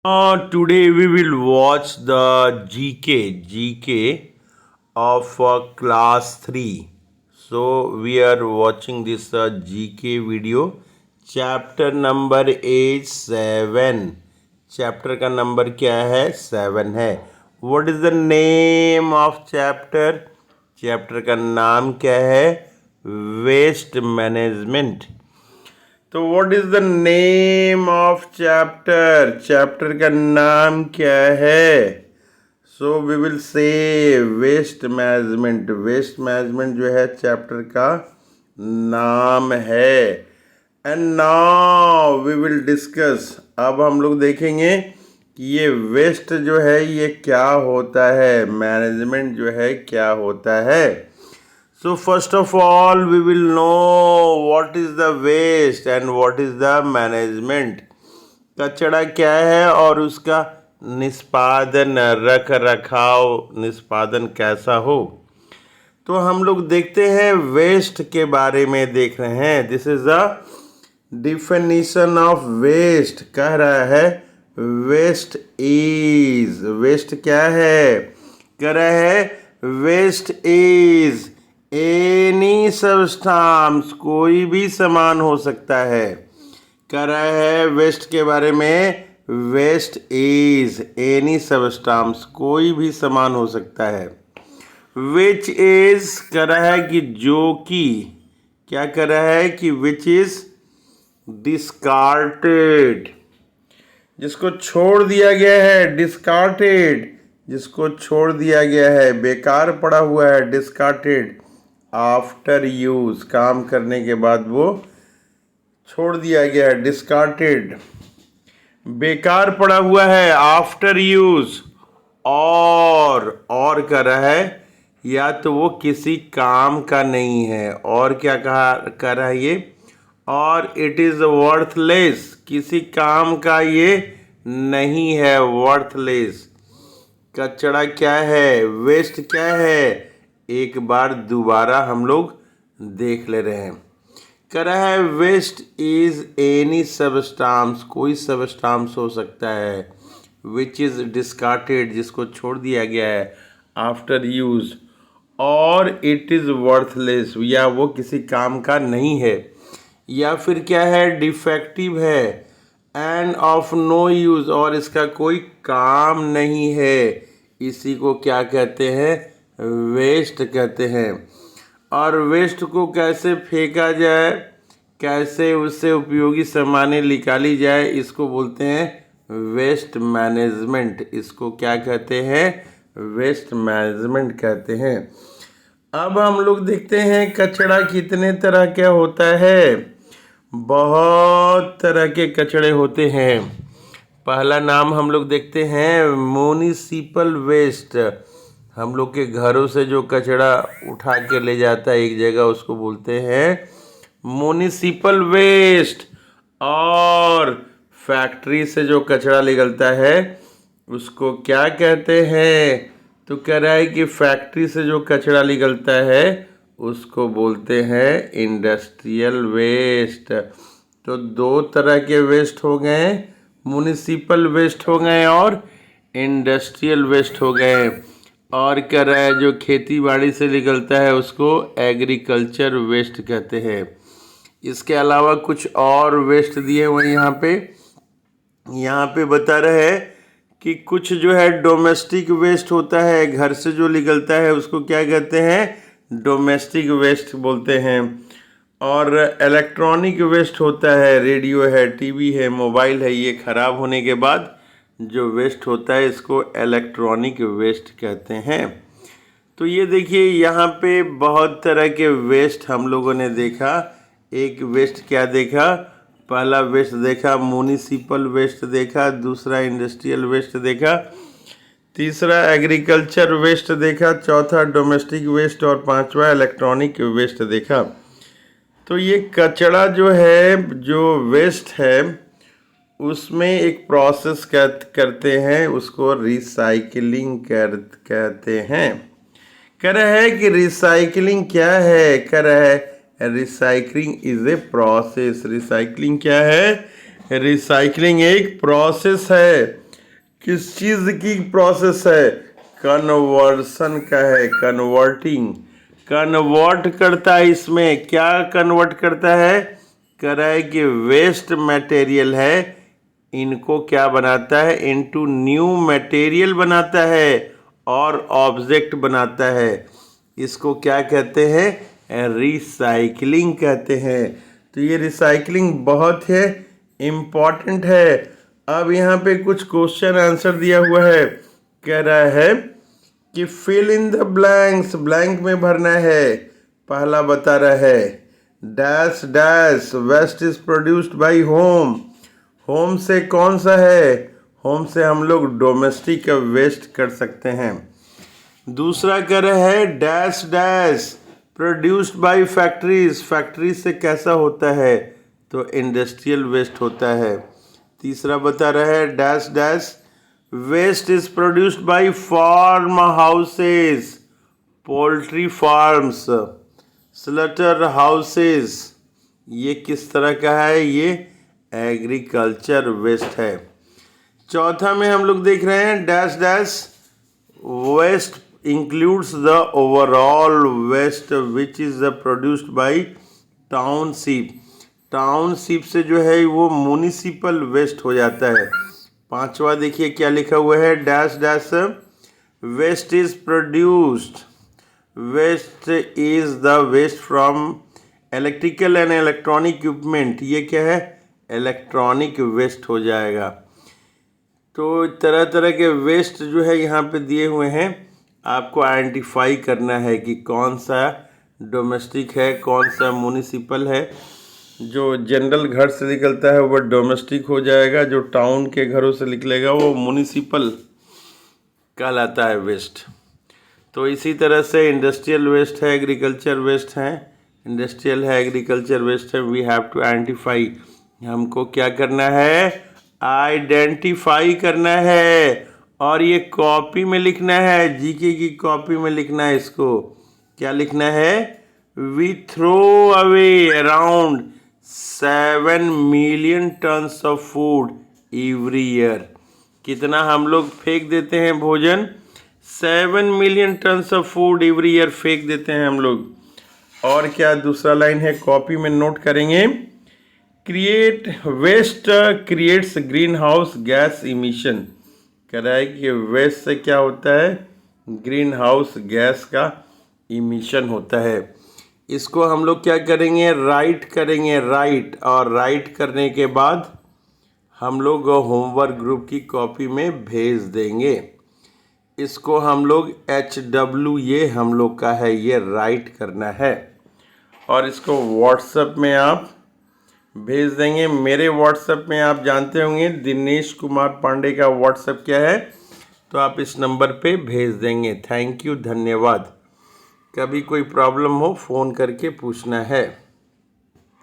Today we will watch the GK of class 3. So we are watching this GK video. Chapter number is 7. Chapter का number क्या है? 7 है. What is the name of chapter? Chapter का नाम क्या है? Waste management. तो what is the name of chapter? Chapter का नाम क्या है? So we will say waste management. Waste management जो है चैप्टर का नाम है. And now we will discuss. अब हम लोग देखेंगे कि ये वेस्ट जो है ये क्या होता है, मैनेजमेंट जो है क्या होता है. So first of all, we will know what is the waste and what is the management. कचरा क्या है और उसका निष्पादन, रख रखाव, निष्पादन कैसा हो. तो हम लोग देखते हैं वेस्ट के बारे में देख रहे हैं. This is the definition of waste. कह रहा है वेस्ट इज. वेस्ट क्या है? कह रहा है वेस्ट इज एनी सब्सटेंस. कोई भी सामान हो सकता है. कह रहा है वेस्ट के बारे में वेस्ट इज एनी सब्सटेंस. कोई भी सामान हो सकता है. विच इज कह रहा है कि जो कि क्या कह रहा है कि विच इज डिस्कार्टेड. जिसको छोड़ दिया गया है. डिस्कार्टेड जिसको छोड़ दिया गया है, बेकार पड़ा हुआ है. डिस्कार्टेड आफ्टर यूज. काम करने के बाद वो छोड़ दिया गया है. डिस्कार्टेड बेकार पड़ा हुआ है आफ्टर यूज. और कर रहा है या तो वो किसी काम का नहीं है. और क्या कहा कर रहा है ये? और इट इज वर्थलेस. किसी काम का ये नहीं है. वर्थलेस. कचरा क्या है? वेस्ट क्या है? एक बार दोबारा हम लोग देख ले रहे हैं. कह रहा है वेस्ट इज एनी सब्सटेंस. कोई सब्सटेंस हो सकता है. विच इज डिस्कार्टेड जिसको छोड़ दिया गया है आफ्टर यूज. और इट इज वर्थलेस या वो किसी काम का नहीं है. या फिर क्या है? डिफेक्टिव है. And of no use. और इसका कोई काम नहीं है. इसी को क्या कहते हैं? वेस्ट कहते हैं. और वेस्ट को कैसे फेंका जाए, कैसे उससे उपयोगी सामानें निकाली जाए, इसको बोलते हैं वेस्ट मैनेजमेंट. इसको क्या कहते हैं? वेस्ट मैनेजमेंट कहते हैं. अब हम लोग देखते हैं कचरा कितने तरह का होता है. बहुत तरह के कचड़े होते हैं. पहला नाम हम लोग देखते हैं म्युनिसिपल वेस्ट. हम लोग के घरों से जो कचरा उठा के ले जाता है एक जगह, उसको बोलते हैं म्युनिसिपल वेस्ट. और फैक्ट्री से जो कचरा निकलता है उसको क्या कहते हैं? तो कह रहा है कि फैक्ट्री से जो कचरा निकलता है उसको बोलते हैं इंडस्ट्रियल वेस्ट. तो दो तरह के वेस्ट हो गए. म्युनिसिपल वेस्ट हो गए और इंडस्ट्रियल वेस्ट हो गए. और कह रहा है जो खेती बाड़ी से निकलता है उसको एग्रीकल्चर वेस्ट कहते हैं. इसके अलावा कुछ और वेस्ट दिए हुए यहाँ पे बता रहे हैं कि कुछ जो है डोमेस्टिक वेस्ट होता है. घर से जो निकलता है उसको क्या कहते हैं? डोमेस्टिक वेस्ट बोलते हैं. और इलेक्ट्रॉनिक वेस्ट होता है. रेडियो है, टीवी है, मोबाइल है. ये ख़राब होने के बाद जो वेस्ट होता है इसको इलेक्ट्रॉनिक वेस्ट कहते हैं. तो ये देखिए यहाँ पे बहुत तरह के वेस्ट हम लोगों ने देखा. एक वेस्ट क्या देखा? पहला वेस्ट देखा म्युनिसिपल वेस्ट देखा. दूसरा इंडस्ट्रियल वेस्ट देखा. तीसरा एग्रीकल्चर वेस्ट देखा. चौथा डोमेस्टिक वेस्ट. और पांचवा इलेक्ट्रॉनिक वेस्ट देखा. तो ये कचरा जो है, जो वेस्ट है, उसमें एक प्रोसेस करते हैं. उसको रिसाइकलिंग कहते हैं. कह रहा है कि रिसाइकलिंग क्या है? कह रहा है recycling is a process. Recycling क्या है? रिसाइकलिंग एक प्रोसेस है. किस चीज़ की प्रोसेस है? कन्वर्सन का है, कन्वर्टिंग, कन्वर्ट करता है। इसमें क्या कन्वर्ट करता है? कह रहा है कि वेस्ट मटेरियल है, इनको क्या बनाता है? इनटू न्यू मटेरियल बनाता है और ऑब्जेक्ट बनाता है। इसको क्या कहते हैं? रिसाइकलिंग कहते हैं। तो ये रिसाइकलिंग बहुत है इम्पॉर्टेंट है। अब यहाँ पे कुछ क्वेश्चन आंसर दिया हुआ है। कह रहा है कि fill in the blanks, blank में भरना है। पहला बता रहा है dash dash waste is produced by home. Home से कौन सा है? होम से हम लोग डोमेस्टिक वेस्ट कर सकते हैं। दूसरा कह रहा है dash dash produced by factories, factory से कैसा होता है? तो इंडस्ट्रियल वेस्ट होता है। तीसरा बता रहा है dash dash waste is produced by farm houses, poultry farms, slaughter houses. ये किस तरह का है? ये एग्रीकल्चर वेस्ट है। चौथा में हम लोग देख रहे हैं डैश डैश वेस्ट includes the overall waste which is produced by township, township से जो है वो म्यूनिसिपल वेस्ट हो जाता है। पांचवा देखिए क्या लिखा हुआ है dash dash waste is produced, waste is the waste from electrical and electronic equipment. ये क्या है? इलेक्ट्रॉनिक वेस्ट हो जाएगा। तो तरह तरह के वेस्ट जो है यहाँ पे दिए हुए हैं, आपको आइडेंटिफाई करना है कि कौन सा डोमेस्टिक है, कौन सा म्यूनिसिपल है। जो जनरल घर से निकलता है वो डोमेस्टिक हो जाएगा, जो टाउन के घरों से निकलेगा वो म्यूनिसिपल कहलाता है वेस्ट। तो इसी तरह से इंडस्ट्रियल वेस्ट है, एग्रीकल्चर वेस्ट है, इंडस्ट्रियल है, एग्रीकल्चर वेस्ट है। वी हैव टू आइडेंटिफाई, हमको क्या करना है? आइडेंटिफाई करना है। और ये कॉपी में लिखना है, जीके की कॉपी में लिखना है। इसको क्या लिखना है? We throw away around 7 million tons of food every year. कितना हम लोग फेंक देते हैं भोजन? 7 million tons of food every year फेंक देते हैं हम लोग। और क्या दूसरा लाइन है, कॉपी में नोट करेंगे, create waste creates green house gas emission. कह रहा है कि वेस्ट से क्या होता है? ग्रीन हाउस गैस का इमिशन होता है। इसको हम लोग क्या करेंगे? राइट करेंगे, राइट। और राइट करने के बाद हम लोग होमवर्क ग्रुप की कॉपी में भेज देंगे। इसको हम लोग HW, ये हम लोग का है, ये राइट करना है और इसको व्हाट्सएप में आप भेज देंगे। मेरे व्हाट्सएप में आप जानते होंगे दिनेश कुमार पांडे का व्हाट्सएप क्या है, तो आप इस नंबर पे भेज देंगे। थैंक यू, धन्यवाद। कभी कोई प्रॉब्लम हो फ़ोन करके पूछना है।